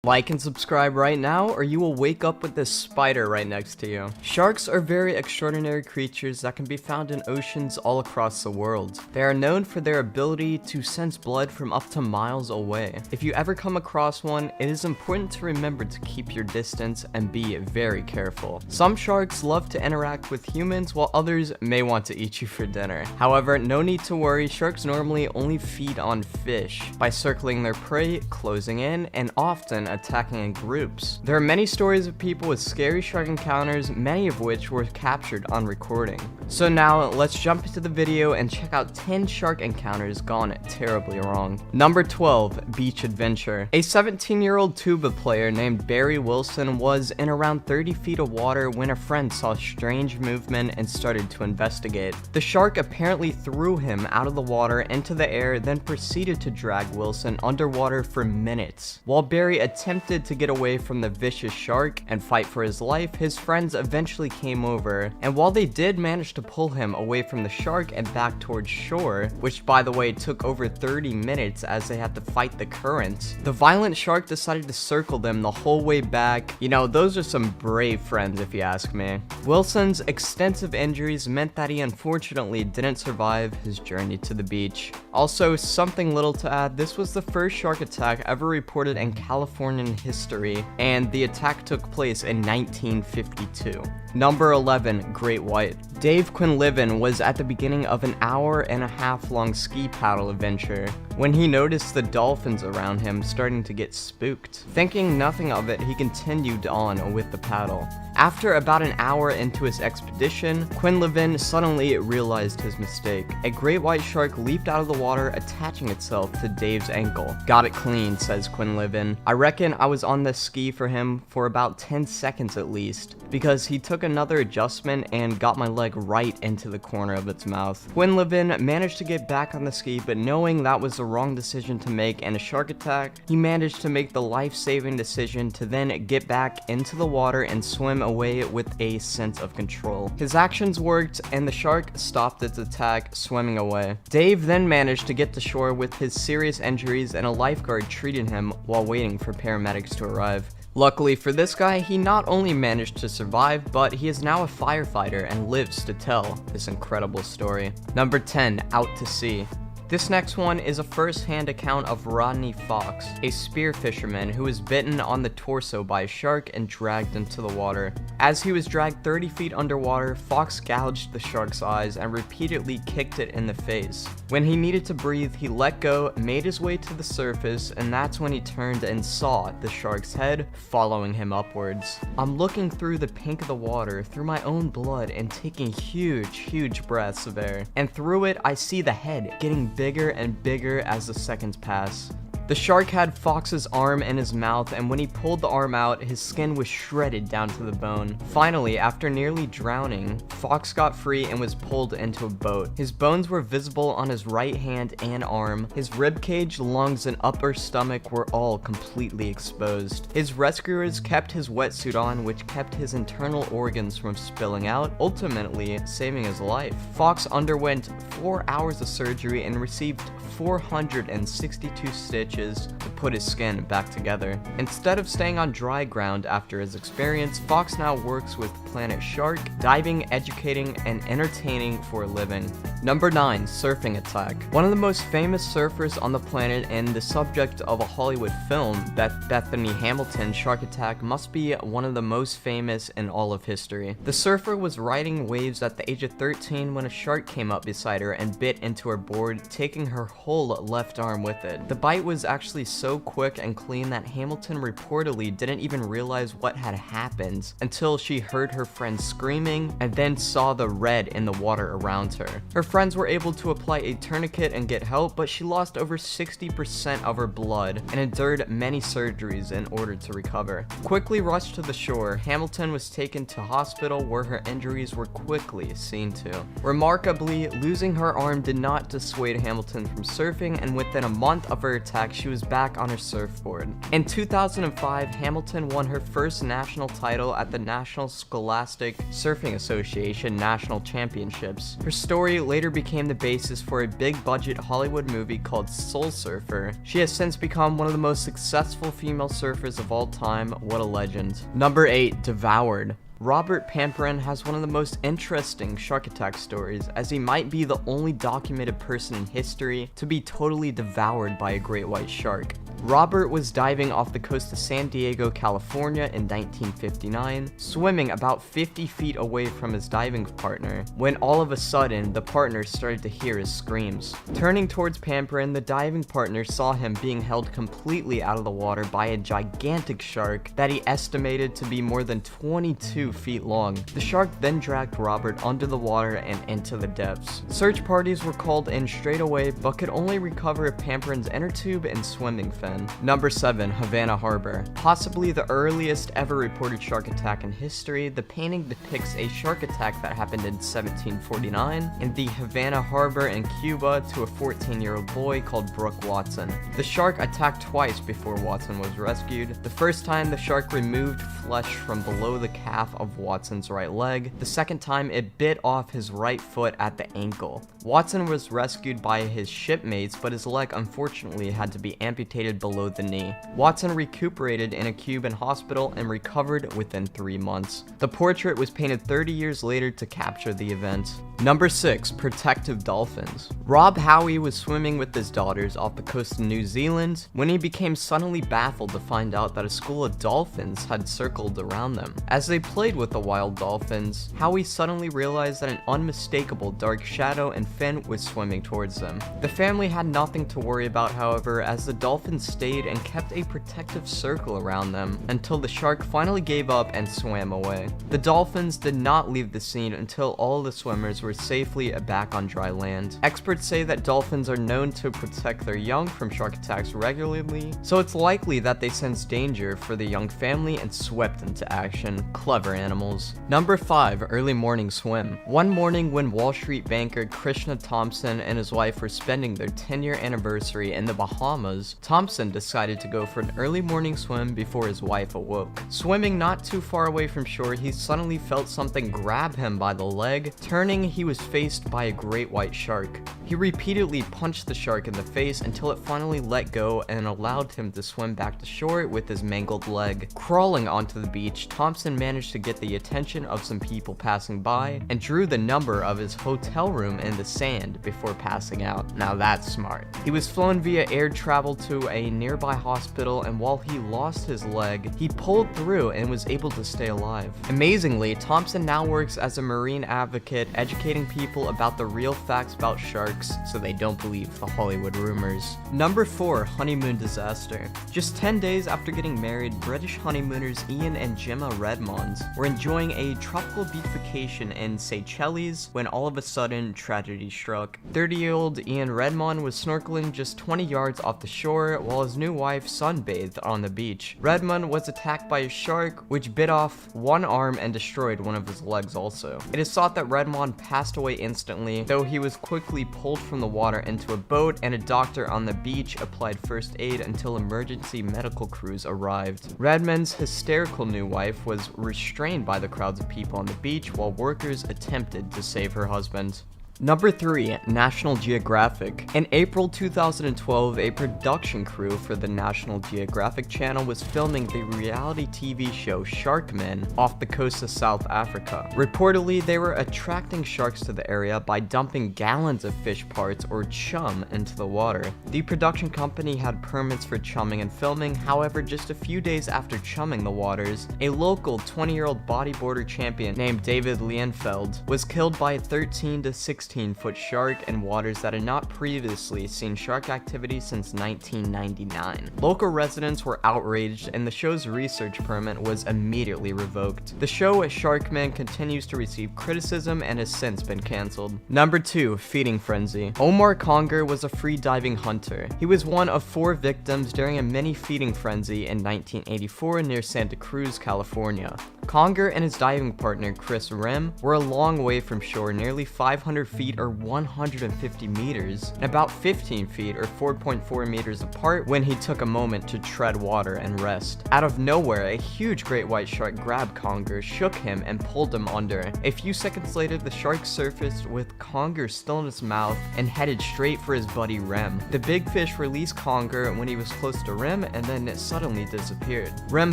Like and subscribe right now, or you will wake up with this spider right next to you. Sharks are very extraordinary creatures that can be found in oceans all across the world. They are known for their ability to sense blood from up to miles away. If you ever come across one, it is important to remember to keep your distance and be very careful. Some sharks love to interact with humans, while others may want to eat you for dinner. However, no need to worry, sharks normally only feed on fish by circling their prey, closing in, and often attacking in groups. There are many stories of people with scary shark encounters, many of which were captured on recording. So now, let's jump into the video and check out 10 shark encounters gone terribly wrong. Number 12, Beach Adventure. A 17-year-old tuba player named Barry Wilson was in around 30 feet of water when a friend saw strange movement and started to investigate. The shark apparently threw him out of the water into the air, then proceeded to drag Wilson underwater for minutes. While Barry attempted to get away from the vicious shark and fight for his life, his friends eventually came over, and while they did manage to pull him away from the shark and back towards shore, which by the way took over 30 minutes as they had to fight the currents, the violent shark decided to circle them the whole way back. You know, those are some brave friends if you ask me. Wilson's extensive injuries meant that he unfortunately didn't survive his journey to the beach. Also, something little to add, this was the first shark attack ever reported in California history, and the attack took place in 1952. Number 11, Great White. Dave Quinlivan was at the beginning of an hour-and-a-half-long ski paddle adventure when he noticed the dolphins around him starting to get spooked. Thinking nothing of it, he continued on with the paddle. After about an hour into his expedition, Quinlivan suddenly realized his mistake. A great white shark leaped out of the water, attaching itself to Dave's ankle. "Got it clean," says Quinlivan. "I reckon I was on this ski for him for about 10 seconds at least, because he took another adjustment and got my leg right into the corner of its mouth." Quinlivan managed to get back on the ski, but knowing that was the wrong decision to make in a shark attack, he managed to make the life-saving decision to then get back into the water and swim away with a sense of control. His actions worked, and the shark stopped its attack, swimming away. Dave then managed to get to shore with his serious injuries, and a lifeguard treated him while waiting for paramedics to arrive. Luckily for this guy, he not only managed to survive, but he is now a firefighter and lives to tell this incredible story. Number 10, Out to Sea. This next one is a first-hand account of Rodney Fox, a spear fisherman who was bitten on the torso by a shark and dragged into the water. As he was dragged 30 feet underwater, Fox gouged the shark's eyes and repeatedly kicked it in the face. When he needed to breathe, he let go, made his way to the surface, and that's when he turned and saw the shark's head following him upwards. "I'm looking through the pink of the water, through my own blood, and taking huge breaths of air. And through it, I see the head getting bigger and bigger as the seconds pass." The shark had Fox's arm in his mouth, and when he pulled the arm out, his skin was shredded down to the bone. Finally, after nearly drowning, Fox got free and was pulled into a boat. His bones were visible on his right hand and arm. His ribcage, lungs, and upper stomach were all completely exposed. His rescuers kept his wetsuit on, which kept his internal organs from spilling out, ultimately saving his life. Fox underwent 4 hours of surgery and received 462 stitches to put his skin back together. Instead of staying on dry ground after his experience, Fox now works with Planet Shark, diving, educating, and entertaining for a living. Number 9, Surfing Attack. One of the most famous surfers on the planet and the subject of a Hollywood film, Bethany Hamilton's shark attack must be one of the most famous in all of history. The surfer was riding waves at the age of 13 when a shark came up beside her and bit into her board, taking her whole left arm with it. The bite was actually so quick and clean that Hamilton reportedly didn't even realize what had happened until she heard her friends screaming and then saw the red in the water around her. Her friends were able to apply a tourniquet and get help, but she lost over 60% of her blood and endured many surgeries in order to recover. Quickly rushed to the shore, Hamilton was taken to hospital where her injuries were quickly seen to. Remarkably, losing her arm did not dissuade Hamilton from surfing, and within a month of her attack, she was back on her surfboard. In 2005, Hamilton won her first national title at the National Scholastic Surfing Association National Championships. Her story later later became the basis for a big-budget Hollywood movie called Soul Surfer. She has since become one of the most successful female surfers of all time. What a legend. Number 8. Devoured. Robert Pamperin has one of the most interesting shark attack stories, as he might be the only documented person in history to be totally devoured by a great white shark. Robert was diving off the coast of San Diego, California in 1959, swimming about 50 feet away from his diving partner, when all of a sudden, the partner started to hear his screams. Turning towards Pamperin, the diving partner saw him being held completely out of the water by a gigantic shark that he estimated to be more than 22 feet long. The shark then dragged Robert under the water and into the depths. Search parties were called in straight away, but could only recover Pamperin's inner tube and swimming fin. Number 7. Havana Harbor. Possibly the earliest ever reported shark attack in history, the painting depicts a shark attack that happened in 1749 in the Havana Harbor in Cuba to a 14-year-old boy called Brooke Watson. The shark attacked twice before Watson was rescued. The first time, the shark removed flesh from below the calf of Watson's right leg. The second time, it bit off his right foot at the ankle. Watson was rescued by his shipmates, but his leg unfortunately had to be amputated below the knee. Watson recuperated in a Cuban hospital and recovered within 3 months. The portrait was painted 30 years later to capture the event. Number 6. Protective dolphins. Rob Howie was swimming with his daughters off the coast of New Zealand when he became suddenly baffled to find out that a school of dolphins had circled around them. As they played with the wild dolphins, Howie suddenly realized that an unmistakable dark shadow and fin was swimming towards them. The family had nothing to worry about, however, as the dolphins stayed and kept a protective circle around them until the shark finally gave up and swam away. The dolphins did not leave the scene until all the swimmers were safely back on dry land. Experts say that dolphins are known to protect their young from shark attacks regularly, so it's likely that they sensed danger for the young family and swept into action. Clever animals. Number 5. Early morning swim. One morning when Wall Street banker Krishna Thompson and his wife were spending their 10-year anniversary in the Bahamas, Thompson decided to go for an early morning swim before his wife awoke. Swimming not too far away from shore, he suddenly felt something grab him by the leg. Turning, he was faced by a great white shark. He repeatedly punched the shark in the face until it finally let go and allowed him to swim back to shore with his mangled leg. Crawling onto the beach, Thompson managed to get the attention of some people passing by and drew the number of his hotel room in the sand before passing out. Now that's smart. He was flown via air travel to a nearby hospital, and while he lost his leg, he pulled through and was able to stay alive. Amazingly, Thompson now works as a marine advocate, educating people about the real facts about sharks so they don't believe the Hollywood rumors. Number 4. Honeymoon disaster. Just 10 days after getting married, British honeymooners Ian and Gemma Redmond were enjoying a tropical beach vacation in Seychelles when all of a sudden tragedy struck. 30-year-old Ian Redmond was snorkeling just 20 yards off the shore while his new wife sunbathed on the beach. Redmond was attacked by a shark, which bit off one arm and destroyed one of his legs also. It is thought that Redmond passed away instantly, though he was quickly pulled from the water into a boat, and a doctor on the beach applied first aid until emergency medical crews arrived. Redmond's hysterical new wife was restrained by the crowds of people on the beach while workers attempted to save her husband. Number 3. National Geographic. In April 2012, a production crew for the National Geographic channel was filming the reality TV show Sharkmen off the coast of South Africa. Reportedly, they were attracting sharks to the area by dumping gallons of fish parts or chum into the water. The production company had permits for chumming and filming, however, just a few days after chumming the waters, a local 20-year-old bodyboarder champion named David Lienfeld was killed by a 13 to 16-foot shark in waters that had not previously seen shark activity since 1999. Local residents were outraged, and the show's research permit was immediately revoked. The show Sharkmen continues to receive criticism and has since been cancelled. Number 2. Feeding frenzy. Omar Conger was a free diving hunter. He was one of 4 victims during a mini feeding frenzy in 1984 near Santa Cruz, California. Conger and his diving partner Chris Rim were a long way from shore, nearly 500 feet or 150 meters, and about 15 feet or 4.4 meters apart when he took a moment to tread water and rest. Out of nowhere, a huge great white shark grabbed Conger, shook him, and pulled him under. A few seconds later, the shark surfaced with Conger still in its mouth and headed straight for his buddy Rem. The big fish released Conger when he was close to Rem, and then it suddenly disappeared. Rem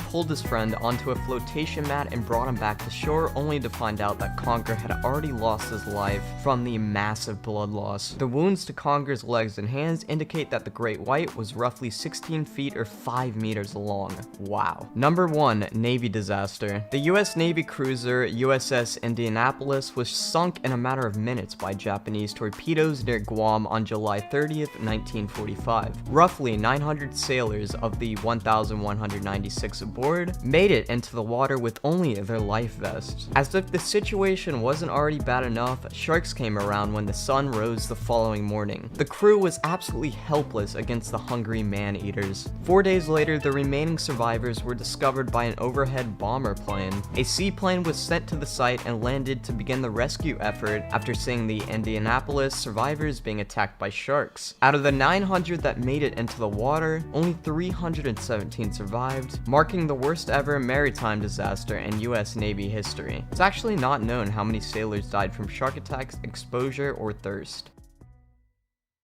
pulled his friend onto a flotation mat and brought him back to shore, only to find out that Conger had already lost his life from the massive blood loss. The wounds to Conger's legs and hands indicate that the great white was roughly 16 feet or 5 meters long. Wow. Number 1. Navy disaster. The US Navy cruiser USS Indianapolis was sunk in a matter of minutes by Japanese torpedoes near Guam on July 30th, 1945. Roughly 900 sailors of the 1,196 aboard made it into the water with only their life vests. As if the situation wasn't already bad enough, sharks came around when the sun rose the following morning. The crew was absolutely helpless against the hungry man-eaters. 4 days later, the remaining survivors were discovered by an overhead bomber plane. A seaplane was sent to the site and landed to begin the rescue effort after seeing the Indianapolis survivors being attacked by sharks. Out of the 900 that made it into the water, only 317 survived, marking the worst ever maritime disaster in US Navy history. It's actually not known how many sailors died from shark attacks, exposure, or thirst.